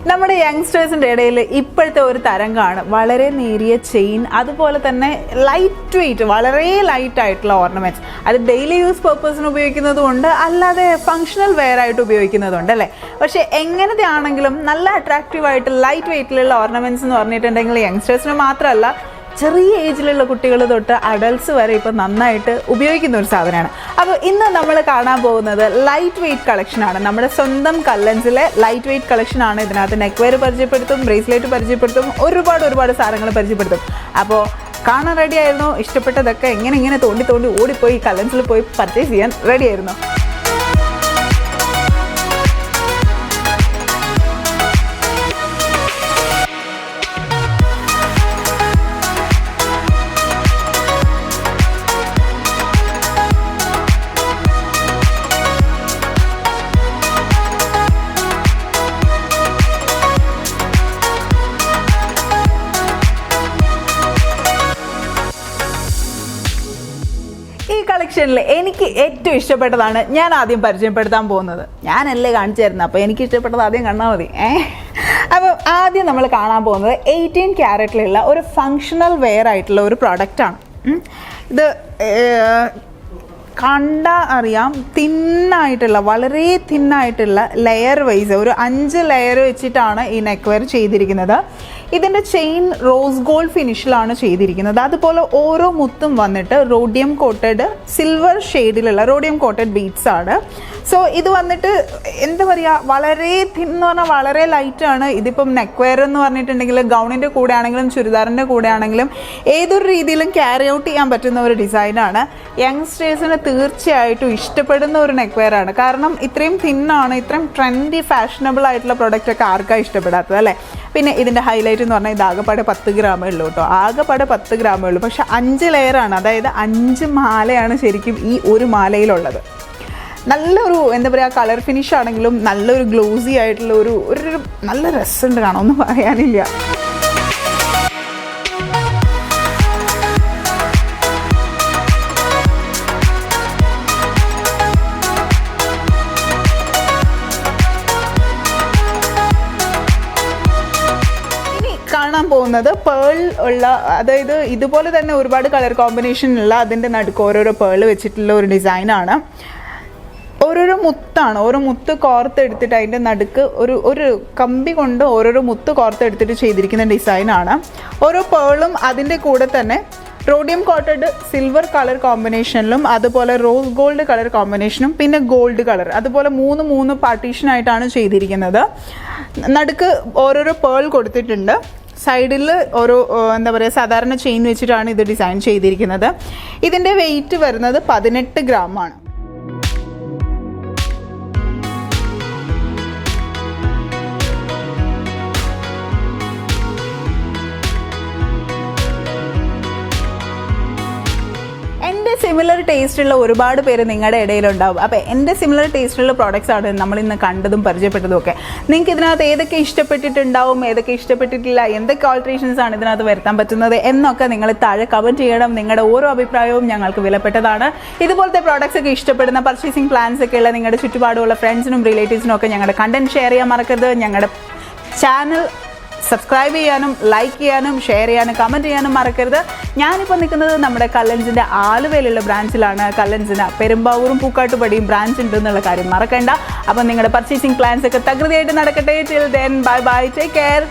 നമ്മുടെ യങ്സ്റ്റേഴ്സിൻ്റെ ഇടയിൽ ഇപ്പോഴത്തെ ഒരു തരംഗമാണ് വളരെ നേരിയ ചെയിൻ, അതുപോലെ തന്നെ ലൈറ്റ് വെയ്റ്റ്, വളരെ ലൈറ്റ് ആയിട്ടുള്ള ഓർണമെൻറ്റ്സ്. അത് ഡെയിലി യൂസ് പർപ്പസിന് ഉപയോഗിക്കുന്നതുകൊണ്ട് അല്ലാതെ ഫങ്ഷണൽ വെയർ ആയിട്ട് ഉപയോഗിക്കുന്നതുകൊണ്ട് അല്ലേ. പക്ഷേ എങ്ങനത്തെ ആണെങ്കിലും നല്ല അട്രാക്റ്റീവായിട്ട് ലൈറ്റ് വെയ്റ്റിലുള്ള ഓർണമെൻറ്റ്സ് എന്ന് പറഞ്ഞിട്ടുണ്ടെങ്കിൽ യങ്സ്റ്റേഴ്സിന് മാത്രമല്ല ചെറിയ ഏജിലുള്ള കുട്ടികൾ തൊട്ട് അഡൾട്ട്സ് വരെ ഇപ്പോൾ നന്നായിട്ട് ഉപയോഗിക്കുന്ന ഒരു സാധനമാണ്. അപ്പോൾ ഇന്ന് നമ്മൾ കാണാൻ പോകുന്നത് ലൈറ്റ് വെയ്റ്റ് കളക്ഷനാണ്. നമ്മുടെ സ്വന്തം കല്ലൻസിലെ ലൈറ്റ് വെയ്റ്റ് കളക്ഷനാണ്. ഇതിനകത്ത് നെക്ക് വെയർ പരിചയപ്പെടുത്തും, ബ്രേസ്ലെറ്റ് പരിചയപ്പെടുത്തും, ഒരുപാട് സാധനങ്ങൾ പരിചയപ്പെടുത്തും. അപ്പോൾ കാണാൻ റെഡി ആയിരുന്നു? ഇഷ്ടപ്പെട്ടതൊക്കെ ഇങ്ങനെ തോണ്ടി ഓടിപ്പോയി കല്ലൻസിൽ പോയി പർച്ചേസ് ചെയ്യാൻ റെഡി ആയിരുന്നു. കളക്ഷനിൽ എനിക്ക് ഏറ്റവും ഇഷ്ടപ്പെട്ടതാണ് ഞാൻ ആദ്യം പരിചയപ്പെടുത്താൻ പോകുന്നത്. ഞാനല്ലേ കാണിച്ചു തരുന്നത്, അപ്പോൾ എനിക്ക് ഇഷ്ടപ്പെട്ടത് ആദ്യം കണ്ടാൽ മതി. അപ്പോൾ ആദ്യം നമ്മൾ കാണാൻ പോകുന്നത് 18 ക്യാരറ്റിലുള്ള ഒരു ഫങ്ഷണൽ വെയർ ആയിട്ടുള്ള ഒരു പ്രോഡക്റ്റാണ്. ഇത് കണ്ടാൽ അറിയാം, തിന്നായിട്ടുള്ള, വളരെ തിന്നായിട്ടുള്ള ലെയർ വൈസ് ഒരു 5 ലെയർ വെച്ചിട്ടാണ് ഈ നെക്ക് വെയർ ചെയ്തിരിക്കുന്നത്. ഇതിൻ്റെ ചെയിൻ റോസ് ഗോൾഡ് ഫിനിഷിലാണ് ചെയ്തിരിക്കുന്നത്. അതുപോലെ ഓരോ മുത്തും വന്നിട്ട് റോഡിയം കോട്ടഡ് സിൽവർ ഷെയ്ഡിലുള്ള റോഡിയം കോട്ടഡ് ബീഡ്സ് ആണ്. സോ ഇത് വന്നിട്ട് എന്താ പറയുക, വളരെ തിൻ എന്ന് പറഞ്ഞാൽ വളരെ ലൈറ്റാണ്. ഇതിപ്പം നെക്ക് വെയർ എന്ന് പറഞ്ഞിട്ടുണ്ടെങ്കിൽ ഗൗണിൻ്റെ കൂടെ ആണെങ്കിലും ചുരിദാറിൻ്റെ കൂടെ ആണെങ്കിലും ഏതൊരു രീതിയിലും ക്യാരി ഔട്ട് ചെയ്യാൻ പറ്റുന്ന ഒരു ഡിസൈനാണ്. യങ്സ്റ്റേഴ്സിന് തീർച്ചയായിട്ടും ഇഷ്ടപ്പെടുന്ന ഒരു നെക്ക് വെയർ ആണ്. കാരണം ഇത്രയും തിന്നാണ്, ഇത്രയും ട്രെൻഡി ഫാഷനബിൾ ആയിട്ടുള്ള പ്രൊഡക്റ്റൊക്കെ ആർക്കാണ് ഇഷ്ടപ്പെടാത്തത് അല്ലേ. പിന്നെ ഇതിൻ്റെ ഹൈലൈറ്റ് എന്ന് പറഞ്ഞാൽ ഇത് ആകെപ്പാടെ 10 ഗ്രാമേ ഉള്ളൂ കേട്ടോ, ആകെപ്പാടെ 10 ഗ്രാമേ ഉള്ളൂ. പക്ഷെ 5 ലെയറാണ്, അതായത് 5 മാലയാണ് ശരിക്കും ഈ ഒരു മാലയിലുള്ളത്. നല്ലൊരു എന്താ പറയുക, കളർ ഫിനിഷ് ആണെങ്കിലും നല്ലൊരു ഗ്ലോസി ആയിട്ടുള്ള ഒരു നല്ല രസമുണ്ട് കാണാം, ഒന്നും പറയാനില്ല. കാണാൻ പോകുന്നത് പേൾ ഉള്ള, അതായത് ഇതുപോലെ തന്നെ ഒരുപാട് കളർ കോമ്പിനേഷൻ ഉള്ള അതിൻ്റെ നടുക്ക് ഓരോരോ പേൾ വെച്ചിട്ടുള്ള ഒരു ഡിസൈനാണ്. ഓരോരോ മുത്താണ്, ഓരോ മുത്ത് കോർത്തെടുത്തിട്ട് അതിൻ്റെ നടുക്ക് ഒരു കമ്പി കൊണ്ട് ഓരോരോ മുത്ത് കോർത്തെടുത്തിട്ട് ചെയ്തിരിക്കുന്ന ഡിസൈനാണ്. ഓരോ പേളും അതിൻ്റെ കൂടെ തന്നെ റോഡിയം കോട്ടഡ് സിൽവർ കളർ കോമ്പിനേഷനിലും അതുപോലെ റോസ് ഗോൾഡ് കളർ കോമ്പിനേഷനും പിന്നെ ഗോൾഡ് കളർ, അതുപോലെ 3 പാർട്ടീഷനായിട്ടാണ് ചെയ്തിരിക്കുന്നത്. നടുക്ക് ഓരോരോ പേൾ കൊടുത്തിട്ടുണ്ട്. സൈഡിൽ ഓരോ എന്താ പറയുക, സാധാരണ ചെയിൻ വെച്ചിട്ടാണ് ഇത് ഡിസൈൻ ചെയ്തിരിക്കുന്നത്. ഇതിൻ്റെ വെയിറ്റ് വരുന്നത് 18 ഗ്രാമാണ്. സിമിലർ ടേസ്റ്റുള്ള ഒരുപാട് പേര് നിങ്ങളുടെ ഇടയിലുണ്ടാവും. അപ്പോൾ എൻ്റെ സിമിലർ ടേസ്റ്റുള്ള പ്രോഡക്റ്റ്സ് ആണ് നമ്മളിന്ന് കണ്ടതും പരിചയപ്പെട്ടതും ഒക്കെ. നിങ്ങൾക്ക് ഇതിനകത്ത് ഏതൊക്കെ ഇഷ്ടപ്പെട്ടിട്ടുണ്ടാവും, ഏതൊക്കെ ഇഷ്ടപ്പെട്ടിട്ടില്ല, എന്തൊക്കെ ഓൾട്രേഷൻസ് ആണ് ഇതിനകത്ത് വരുത്താൻ പറ്റുന്നത് എന്നൊക്കെ നിങ്ങൾ താഴെ കമൻറ്റ് ചെയ്യണം. നിങ്ങളുടെ ഓരോ അഭിപ്രായവും ഞങ്ങൾക്ക് വിലപ്പെട്ടതാണ്. ഇതുപോലത്തെ പ്രോഡക്റ്റ്സ് ഒക്കെ ഇഷ്ടപ്പെടുന്ന, പർച്ചേസിങ് പ്ലാൻസ് ഒക്കെ ഉള്ള നിങ്ങളുടെ ചുറ്റുപാടുള്ള ഫ്രണ്ട്സിനും റിലേറ്റീവ്സിനും ഒക്കെ ഞങ്ങളുടെ കണ്ടന്റ് ഷെയർ ചെയ്യാൻ മറക്കരുത്. ഞങ്ങളുടെ ചാനൽ സബ്സ്ക്രൈബ് ചെയ്യാനും ലൈക്ക് ചെയ്യാനും ഷെയർ ചെയ്യാനും കമൻറ്റ് ചെയ്യാനും മറക്കരുത്. ഞാനിപ്പോൾ നിൽക്കുന്നത് നമ്മുടെ കല്ലൻസിൻ്റെ ആലുവയിലുള്ള ബ്രാഞ്ചിലാണ്. കല്ലൻസിന് പെരുമ്പാവൂറും പൂക്കാട്ടുപടിയും ബ്രാഞ്ച് ഉണ്ടെന്നുള്ള കാര്യം മറക്കണ്ട. അപ്പം നിങ്ങളുടെ പർച്ചേസിങ് പ്ലാൻസ് ഒക്കെ തകൃതിയായിട്ട് നടക്കട്ടെ. Till then bye bye, take care.